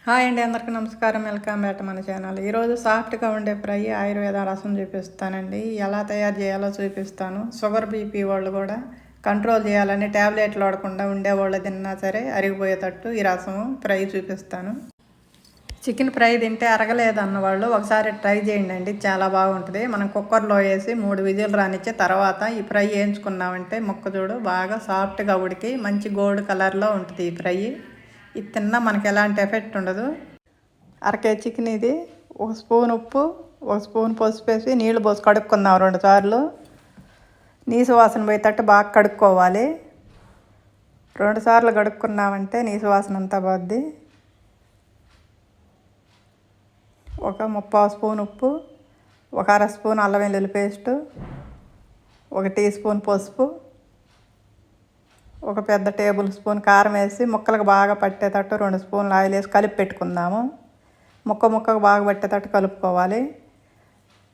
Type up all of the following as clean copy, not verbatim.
Hi అండి, అందరికీ నమస్కారం. వెల్కమ్ బ్యాక్ మన ఛానల్. ఈరోజు సాఫ్ట్గా ఉండే ఫ్రై ఆయుర్వేద రసం చూపిస్తానండి. ఎలా తయారు చేయాలో చూపిస్తాను. షుగర్ బీపీ వాళ్ళు కూడా కంట్రోల్ చేయాలని ట్యాబ్లెట్లు వాడకుండా ఉండేవాళ్ళు తిన్నా సరే అరిగిపోయేటట్టు ఈ రసం ఫ్రై చూపిస్తాను. చికెన్ ఫ్రై తింటే అరగలేదన్న వాళ్ళు ఒకసారి ట్రై చేయండి, చాలా బాగుంటుంది. మనం కుక్కర్లో వేసి 3 విజిల్ రానిచ్చే తర్వాత ఈ ఫ్రై వేయించుకున్నామంటే ముక్క చూడు బాగా సాఫ్ట్గా ఉడికి మంచి గోల్డ్ కలర్లో ఉంటుంది. ఈ ఫ్రై ఇది తిన్నా మనకి ఎలాంటి ఎఫెక్ట్ ఉండదు. అరకేజీ చికెన్ ఇది. 1 స్పూన్ ఉప్పు, 1 స్పూన్ పసుపు వేసి నీళ్లు పోసి కడుక్కుందాం 2 సార్లు. నీసు వాసన పోయేటట్టు బాగా కడుక్కోవాలి. 2 సార్లు కడుక్కున్నామంటే నీసు వాసన అంతా పోద్ది. ఒక 3/4 స్పూన్ ఉప్పు, ఒక 1/2 స్పూన్ అల్లం వెల్లుల్లి పేస్టు, 1 టీ స్పూన్ పసుపు, ఒక పెద్ద టేబుల్ స్పూన్ కారం వేసి ముక్కలకు బాగా పట్టేటట్టు 2 స్పూన్లు ఆయిల్ వేసి కలిపి పెట్టుకుందాము. ముక్కకు బాగా పట్టేటట్టు కలుపుకోవాలి.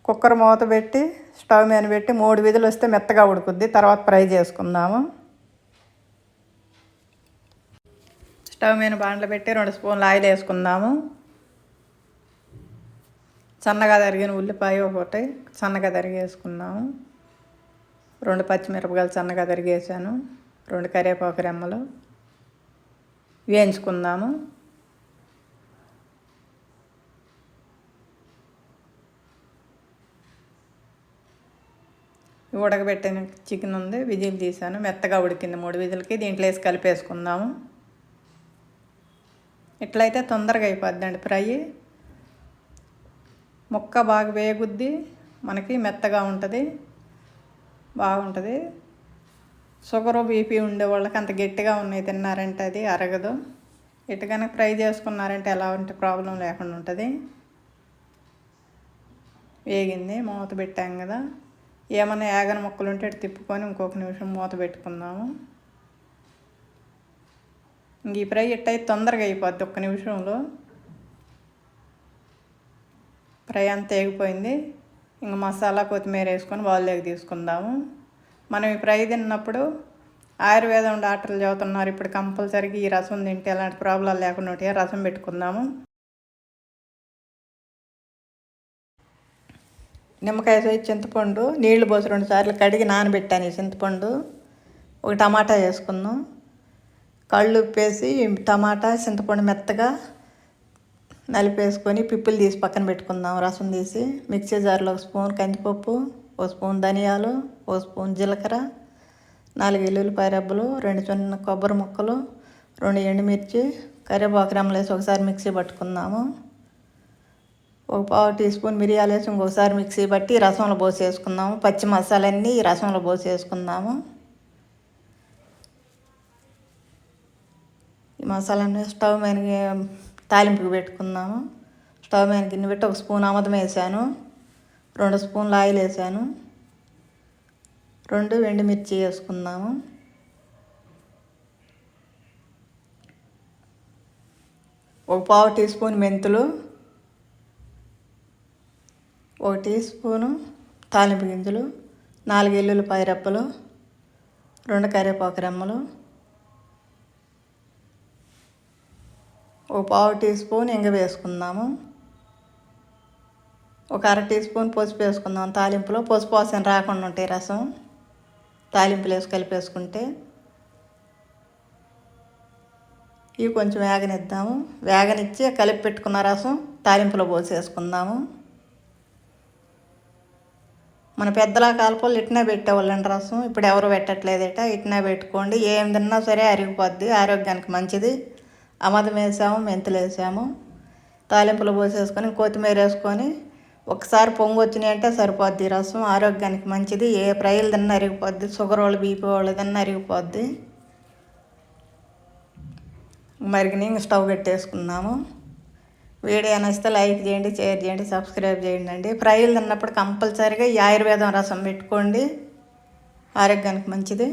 కుక్కర్ మూత పెట్టి స్టవ్ మీద పెట్టి 3 విధులు వస్తే మెత్తగా ఉడుకుద్ది. తర్వాత ఫ్రై చేసుకుందాము. స్టవ్ మీద బాండ్లు పెట్టి 2 స్పూన్లు ఆయిల్ వేసుకుందాము. సన్నగా తరిగిన ఉల్లిపాయ ఒకటి సన్నగా తరిగి వేసుకున్నాము. 2 పచ్చిమిరపకాయలు సన్నగా తరిగి వేసాను. 2 కరివేపాకు రెమ్మలు వేయించుకుందాము. ఉడకబెట్టిన చికెన్ ఉంది, విజిల్ తీసాను, మెత్తగా ఉడికింది 3 విజిల్కి. దీంట్లో వేసి కలిపేసుకుందాము. ఇట్లయితే తొందరగా అయిపోద్దండి ఫ్రై. ముక్క బాగా వేగుద్ది, మనకి మెత్తగా ఉంటుంది, బాగుంటుంది. షుగరు బీపీ ఉండే వాళ్ళకి అంత గట్టిగా ఉన్నాయి తిన్నారంటే అది అరగదు. ఇటు కనుక ఫ్రై చేసుకున్నారంటే ఎలా ఉంటే ప్రాబ్లం లేకుండా ఉంటుంది. వేగింది, మూత పెట్టాం కదా. ఏమైనా ఏగన ముక్కలు ఉంటే తిప్పుకొని ఇంకొక నిమిషం మూత పెట్టుకుందాము. ఇంక ఈ ఫ్రై ఇట్టయితే తొందరగా అయిపోద్ది, 1 నిమిషంలో ఫ్రై అంతా వేగిపోయింది. ఇంక మసాలా కొత్తిమీర వేసుకొని బౌల్లోకి తీసుకుందాము. మనం ఈ ఫ్రై తిన్నప్పుడు ఆయుర్వేదం డాక్టర్లు చెబుతున్నారు ఇప్పుడు కంపల్సరీగా ఈ రసం తింటే ఎలాంటి ప్రాబ్లం లేకుండా ఉంటాయి. రసం పెట్టుకుందాము. నిమ్మకాయ సైజు చింతపండు నీళ్లు పోసి 2 సార్లు కడిగి నానబెట్టాను. ఈ చింతపండు. ఒక టమాటా వేసుకుందాం. కళ్ళు ఉప్పేసి టమాటా చింతపండు మెత్తగా నలిపేసుకొని పిప్పులు తీసి పక్కన పెట్టుకుందాం. రసం తీసి మిక్సీ జార్లో 1 స్పూన్ కందిపప్పు, 1 స్పూన్ ధనియాలు, 1 స్పూన్ జీలకర్ర, 4 వెల్లుల్లిపాయ రెబ్బలు, 2 చిన్న కొబ్బరి ముక్కలు, 2 ఎండుమిర్చి, కరివేపాకు రెమ్మలు వేసి ఒకసారి మిక్సీ పట్టుకుందాము. 1/4 టీ స్పూన్ మిరియాలు వేసి ఇంకొకసారి మిక్సీ పట్టి రసంలో పోసేసుకుందాము. పచ్చి మసాలన్నీ ఈ రసంలో పోసేసుకుందాము. ఈ మసాలాన్ని స్టవ్ మీద తాలింపుకి పెట్టుకుందాము. స్టవ్ మీద గిన్నె పెట్టి 1 స్పూన్ ఆముదం వేసాను, 2 స్పూన్లు ఆయిల్ వేసాను, 2 ఎండుమిర్చి వేసుకుందాము. ఒక 1/4 టీ స్పూన్ మెంతులు, 1 టీ స్పూను తాలింపు గింజలు, 4 వెల్లుల్లిపాయ రెప్పలు, 2 కరివేపాకు రెమ్మలు, 1/4 టీ స్పూన్ ఇంగ వేసుకుందాము. 1 1/2 టీ స్పూన్ పసుపు వేసుకుందాం. తాలింపులో పసుపు వాసన రాకుండా ఉంటాయి రసం తాలింపులు వేసి కలిపేసుకుంటే. ఇవి కొంచెం వేగనిద్దాము. వేగనిచ్చి కలిపి పెట్టుకున్న రసం తాలింపులో పోసేసుకుందాము. మన పెద్దల కాలపోళ్ళు ఇట్నే పెట్టేవాళ్ళండి రసం. ఇప్పుడు ఎవరు పెట్టట్లేదట. ఇట్నే పెట్టుకోండి. ఏం తిన్నా సరే అరిగిపోద్ది, ఆరోగ్యానికి మంచిది. ఆముదం వేసాము, మెంతులు వేసాము. తాలింపులో పోసేసుకొని కొత్తిమీర వేసుకొని ఒకసారి పొంగు వచ్చినాయి అంటే సరిపోద్ది. రసం ఆరోగ్యానికి మంచిది. ఏ ఫ్రైలు తిన్నా అరిగిపోద్ది. షుగర్ వాళ్ళు బీపీ వాళ్ళు తిన్నా అరిగిపోద్ది. మరిగిని స్టవ్ పెట్టేసుకుందాము. వీడియో నచ్చితే లైక్ చేయండి, షేర్ చేయండి, సబ్స్క్రైబ్ చేయండి. ఫ్రైలు తిన్నప్పుడు కంపల్సరీగా ఈ ఆయుర్వేదం రసం పెట్టుకోండి, ఆరోగ్యానికి మంచిది.